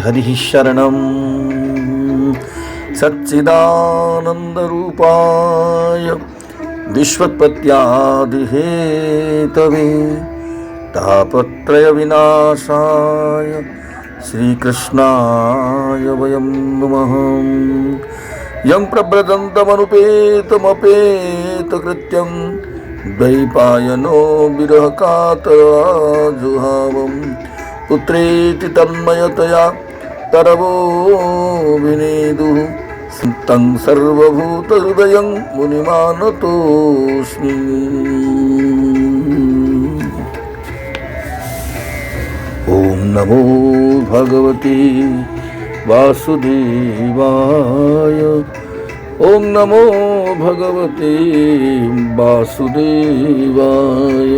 हरिः शरणं सच्चिदानन्दरूपाय विश्वोत्पत्त्यादिहेतवे तापत्रयविनाशाय श्रीकृष्णाय वयं नमः। यं प्रव्रजन्तमनुपेतमपेतकृत्यं द्वैपायनो विरहकातराजुहावं पुत्रेति तन्मयतया तरवोऽभिनेदुः तं सर्वभूतहृदयं मुनिमानतोऽस्मि। ॐ नमो भगवते वासुदेवाय। ॐ नमो भगवते वासुदेवाय।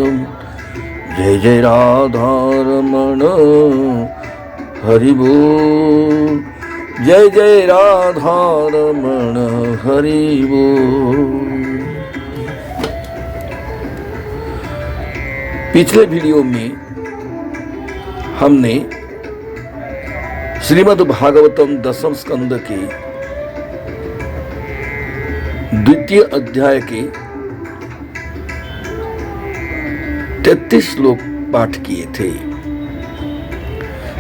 जय जय राधारमण हरि बोल। जय जय राधारमण हरि बोल। पिछले वीडियो में हमने श्रीमद् भागवतम दसम स्कंद के द्वितीय अध्याय के 33 श्लोक पाठ किए थे।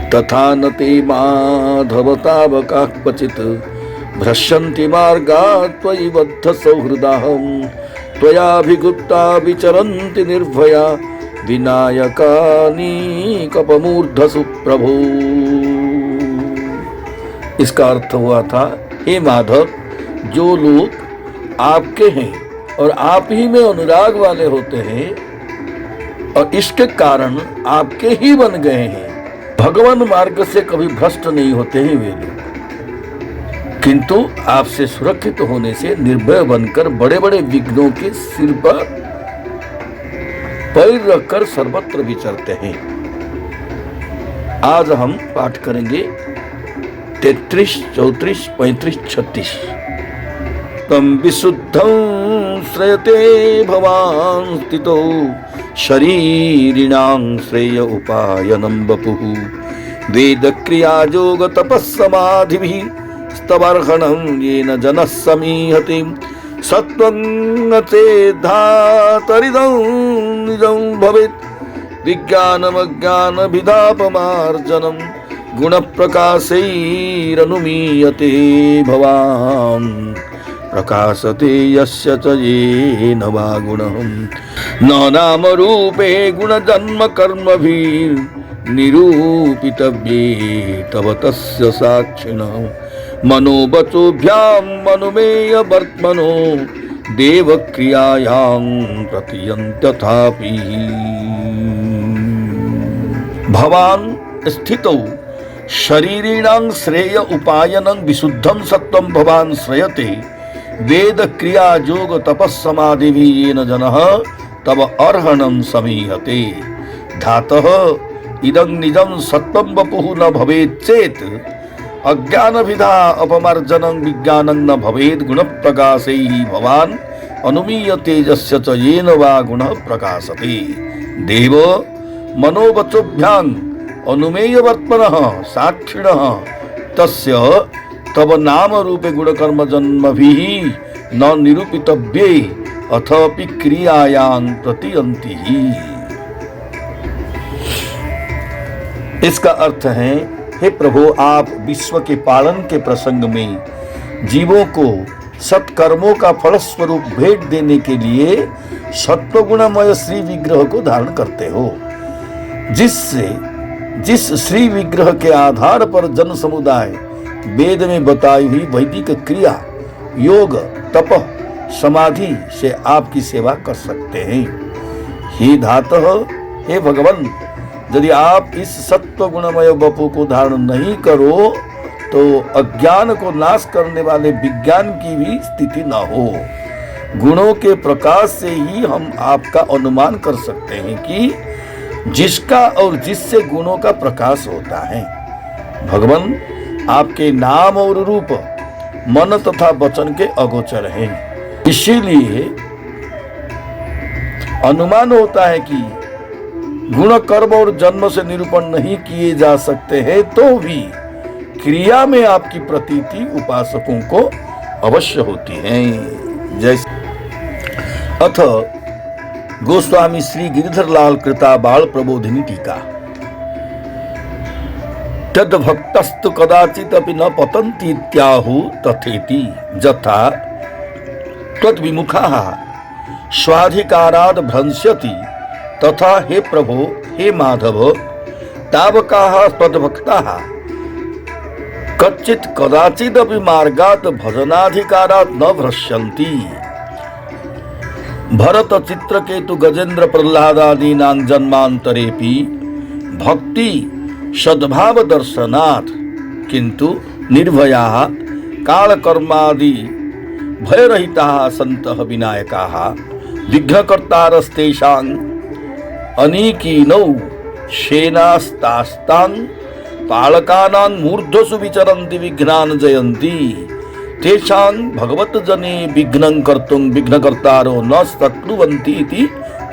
तथा न ते माधवतावका क्वचित् भ्रश्यन्ति मार्गात् त्वयि बद्ध सौहृदाहं त्वयाभिगुप्ता विचरन्ति निर्भया विनायकानि कपमूर्धसु प्रभो। इसका अर्थ हुआ था, हे माधव, जो लोग आपके हैं और आप ही में अनुराग वाले होते हैं और इसके कारण आपके ही बन गए हैं, भगवान मार्ग से कभी भ्रष्ट नहीं होते हैं वे लोग, किंतु आपसे सुरक्षित होने से निर्भय बनकर बड़े बड़े विघ्नों के सिर पर पैर रखकर सर्वत्र विचरते हैं। आज हम पाठ करेंगे 33, 34, 35, 36। तम विशुद्धं श्रयते भवान् स्थितो शरीरिणां श्रेय उपायनं वपुः वेद क्रिया योग तपस्समाधिभिः स्तवर्हणं येन जनः समीहति सत्वं चेद्धातरिदं निजं भवेत् विज्ञानमज्ञानभिदापमार्जनं गुणप्रकाशैरनुमीयते भवान् प्रकाशते यस्य च येन वा गुणः न नाम रूपे गुणजन्म कर्मभिर्निरूपितव्ये तव तस्य साक्षिणः मनोवचोभ्यां मनुमेय वर्त्मनो देवक्रियायां प्रतीयन्त्यथापि। भवान् स्थितौ शरीरिणां श्रेय उपायनं विशुद्धं सत्वं भवान् श्रयते वेद क्रिया योग तपस्समाधिभिः येन जनः तव अर्हणं समीहते धातः इदं निजं सत्वं वपुः न भवेत् चेत् अज्ञानभिधा अपमार्जनं विज्ञानं न भवेत् गुणप्रकाशैः भवान् अनुमीयते यस्य च येन वा गुणः प्रकाशते देव मनोवचोभ्यां अनुमेय वर्त्मनः साक्षिणः तस्य तव नाम रूपे गुणकर्म जन्मभिः न निरूपितव्ये अथापि क्रियायां प्रतीयन्ति। इसका अर्थ है, हे प्रभु, आप विश्व के पालन के प्रसंग में जीवों को सत्कर्मों का फलस्वरूप भेंट देने के लिए सत्वगुणमय श्री विग्रह को धारण करते हो, जिस श्री विग्रह के आधार पर जन समुदाय वेद में बताई हुई वैदिक क्रिया योग तप समाधि से आपकी सेवा कर सकते हैं। हे धातः, हे भगवान, यदि आप इस सत्व गुणमय वपु को धारण नहीं करो तो अज्ञान को नाश करने वाले विज्ञान की भी स्थिति न हो। गुणों के प्रकाश से ही हम आपका अनुमान कर सकते हैं कि जिसका और जिससे गुणों का प्रकाश होता है। भगवान, आपके नाम और रूप मन तथा वचन के अगोचर हैं, इसीलिए अनुमान होता है कि गुण कर्म और जन्म से निरूपण नहीं किए जा सकते हैं, तो भी क्रिया में आपकी प्रतीति उपासकों को अवश्य होती है। जैसे अथ गोस्वामी श्री गिरिधर लाल कृता बाल प्रबोधिनी टीका। तद भक्तस्तु कदाचित अपि न पतन्ति इत्याहु तथेति जथा त्वत् विमुखाः स्वाधिकाराद् भ्रंस्यति तथा हे प्रभो हे माधव तावकाः त्वद्भक्ताः कच्चित् कदाचिदपि मार्गात् भजनाधिकारात् न भ्रश्यन्ति। भरत चित्रकेतु गजेन्द्र प्रह्लादादीनां जन्मान्तरेपि भक्ति सद्भाव दर्शनात् किन्तु निर्भयाः कालकर्मादि भयरहिताः सन्तः विनायकाः विघ्नकर्तारस्तेषाम् अनीकीनौ सेनास्तास्तां पालकानां मूर्धसु विचरन्ति विघ्नान् जयन्ति तेषां भगवत जने विघ्नं कर्तुं विघ्नकर्तारो न शक्नुवन्ति इति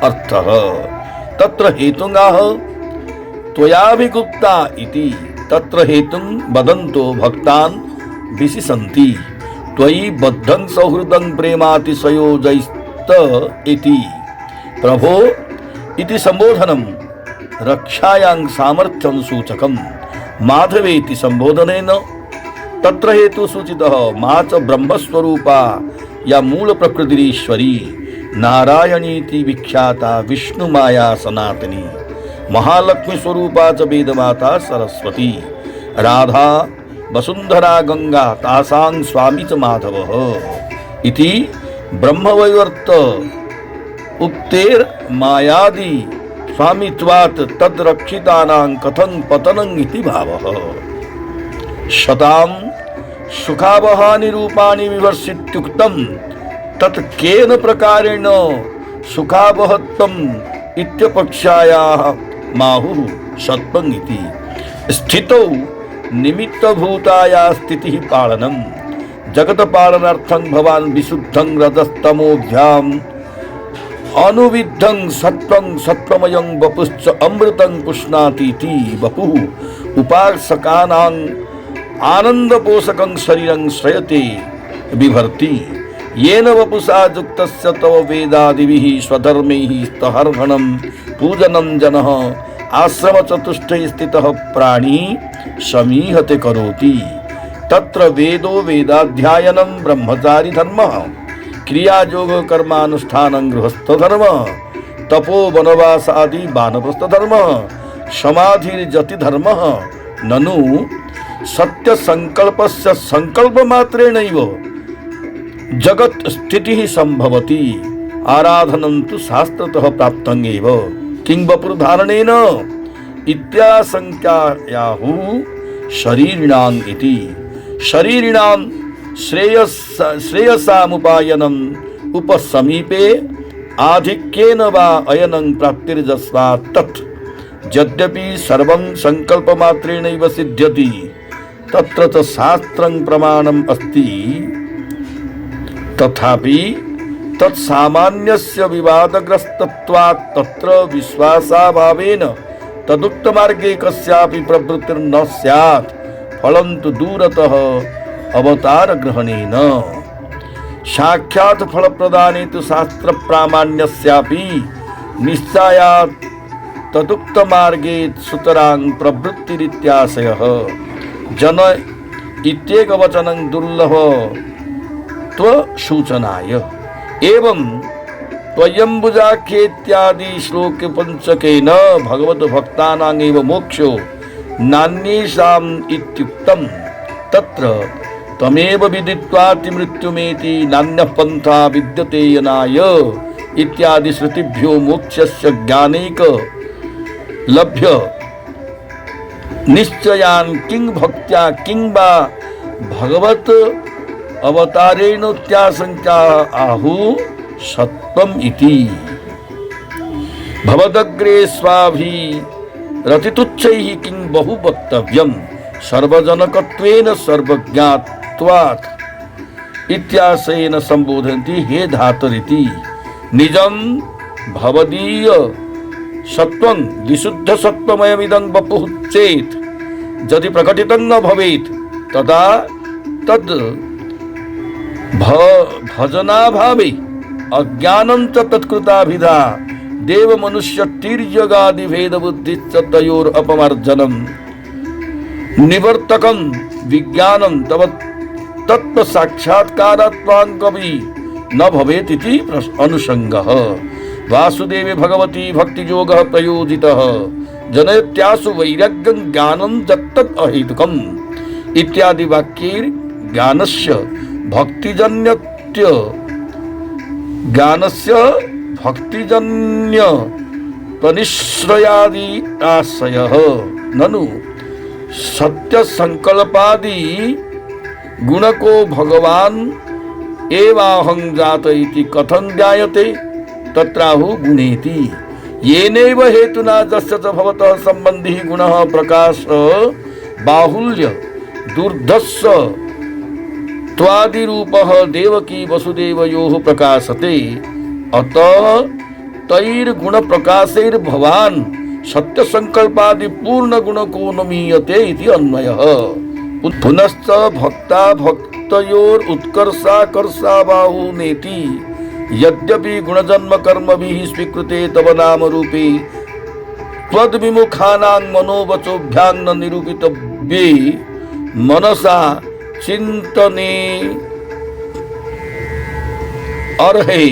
अर्थः। तत्र हेतुङाः त्वयाभिगुप्ता इति तत्र हेतुं वदन्तो भक्तान् विशिषन्ति त्वयि बद्धं सौहृदं प्रेमातिशयोजैस्त इति प्रभो इति संबोधनं रक्षायां सामर्थ्यं सूचकं माधवेति संबोधनेन तत्र हेतु सूचितः मा च ब्रह्मस्वरूपा या मूल प्रकृतिरीश्वरी नारायणीति विख्याता विष्णु माया सनातनी महालक्ष्मी स्वरूपा च वेदमाता सरस्वती राधा वसुंधरा गंगा तासां स्वामी च माधवः इति ब्रह्मवैवर्त उक्तेर मायादि स्वामित्वात् तद्रक्षितानां कथं पतनं इति भावः। शतां सुखावहानि रूपाणि विवर्षित्युक्तं तत् केन प्रकारेण सुखावहत्वम् इत्यपक्षायाः माहुः सत्वम् इति। स्थितौ निमित्तभूताया स्थितिः पालनं जगत्पालनार्थं भवान् विशुद्धं रजस्तमोभ्याम् अनुविद्धं सत्वं सत्वमयं वपुश्च अमृतं पुष्णातीति वपुः उपासकानां आनंदपोषकं शरीरं श्रयते बिभर्ति येन वपुषा युक्तस्य तव वेदादिभिः स्वधर्मैः स्तहर्षणं पूजनं जनः आश्रमचतुष्टये स्थितः प्राणी समीहते करोति। तत्र वेदो वेदाध्यायनं ब्रह्मचारी धर्मः क्रियायोग कर्मानुष्ठानं गृहस्थ धर्मः तपो वनवास आदि वानप्रस्थ धर्मः समाधिर्जति धर्मः ननु सत्य संकल्पस्य संकल्प मात्रेणैव जगत् स्थितिः संभवति आराधनं तु शास्त्रतः प्राप्तं एव किं वपुर्धारणेन इत्याशंक्यायाहुः शरीरिणाम् इति। शरीरिणां श्रेयसामुपायनम् उपसमीपे आधिक्येन वा अयनं प्राप्तिर्जस्मात् तत् यद्यपि सर्वं संकल्पमात्रेणैव सिद्ध्यति तत्र च शास्त्रं प्रमाणम् अस्ति तथापि तत्सामान्यस्य विवादग्रस्तत्वात् तत्र विश्वासाभावेन तदुक्तमार्गे कस्यापि प्रवृत्तिर्न स्यात् फलं तु दूरतः अवतारग्रहणेन। साक्षात् फलप्रदाने तु शास्त्रप्रामाण्यस्यापि निश्चयात् तदुक्तमार्गे सुतरां प्रवृत्तिरित्याशयः। जन इत्येकवचनं दुर्लभत्वसूचनाय। एवं त्वयम्बुजाख्येत्यादि श्लोक पंचकेन भगवद्भक्तानां एव मोक्षो नान्येषाम् इत्युक्तं तत्र तमेव विदित्वाति मृत्युमेति नान्यः पन्था विद्यते यनाय इत्यादि श्रुतिभ्यो मोक्षस्य ज्ञानैक लभ्य निश्चयान् किं भक्त्या किं वा भगवत अवतारेणोत्याशंका आहु सत्वम् इति। भवदग्रे स्वाभिरतितुच्छैः किं बहु वक्तव्यं सर्वजनकत्वेन सर्वज्ञात्वात् इत्याशयेन संबोधयन्ति हे धातरिति। निजं भवदीय सत्वं विशुद्ध सत्वमयमिदं वपुः चेत् यदि प्रकटितं न भवेत् तदा तद भजनाभावे अज्ञानं च तत्कृताभिधा देव मनुष्य तिर्यगादि भेद बुद्धि तयोर अपमार्जनम निवर्तकं विज्ञानं तव तत्व साक्षात्कारात्वान् कवि न भवेत् इति अनुषंगः। वासुदेवे भगवती भक्ति योगः प्रयोजितः जनयत्यासु वैराग्यं ज्ञानं जत्तत् अहेतुकम् इत्यादि वाक्यैर् ज्ञानस्य भक्तिजन्य तनिश्रयादि आशयः ननु सत्य संकल्पादि गुणको भगवान एवाहं जात इति कथं ज्ञायते तत्राहु गुणेति येनैव हेतुना जस्य च भवतः संबंधी गुणः प्रकाश बाहुल्य दुर्धस्य त्वादिरूपः देवकी वसुदेवयोः प्रकाशते अतः तैर्गुण प्रकाशैर् भवान् सत्य संकल्पादि पूर्ण गुण को नमीयते इति अन्वयः। पुनश्च भक्ता भक्तयोर उत्कर्षाकर्षा बाहुनेति यद्यपि गुणजन्म कर्मभिः स्वीकृते तव नाम रूपे त्वद्विमुखानां मनोवचोभ्यां न निरूपितव्ये मनसा चिंतने अर्हे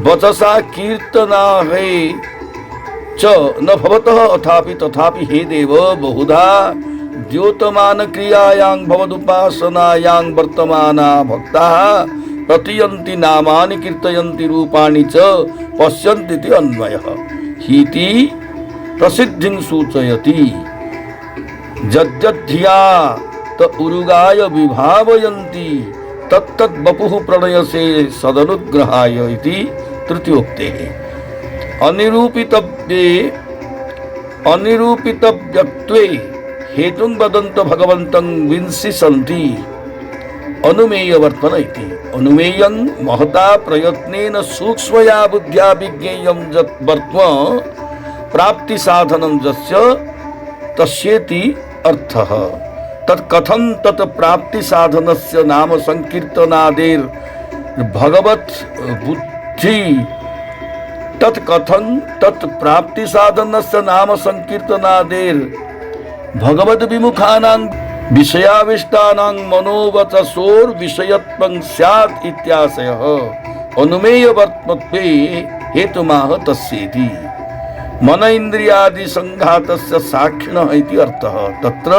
वचसा कीर्तनाहे च न भवतः अथापि तथापि हे देव बहुधा द्योतमान क्रियायां भवदुपासनायां वर्तमाना भक्ताः प्रतीयन्ति नामानि कीर्तयन्ति रूपाणि च पश्यन्ति इति अन्वयः। हीति प्रसिद्धिं सूचयति यद्यद्धिया त उरुगाय विभावयन्ति तत्तद् वपुः प्रणयसे सदनुग्रहाय इति तृतीयोक्तेः। अनिरूपितव्यत्वे हेतुं वदन्त भगवन्तं विंसिसन्ति अनुमेयवर्तन इति। अनुमेयं महता प्रयत्नेन सूक्ष्मया बुद्ध्या विज्ञेयं यत् वर्त्म प्राप्ति साधनं यस्य तस्येति अर्थः। तत्कथं तत् प्राप्ति साधनस्य नाम संकीर्तनादेर भगवत बुद्धि तत्कथं तत् प्राप्ति साधनस्य नाम संकीर्तनादेर भगवद विमुखानां विषयाविष्टानां मनोवचसोर विषयत्वं स्यात् इत्याशयः। अनुमेयवर्त्मत्वे हेतुमाह तस्येति। मन इंद्रियादि संघातस्य साक्षिणः इति अर्थः। तत्र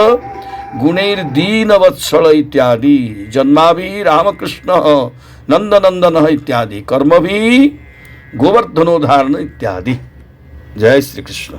गुणैर्दीनवत्सल इत्यादि जन्माभिः रामकृष्णः नंदनंदनः इत्यादि कर्मभिः गोवर्धनोद्धारण इत्यादि। जय श्री कृष्ण।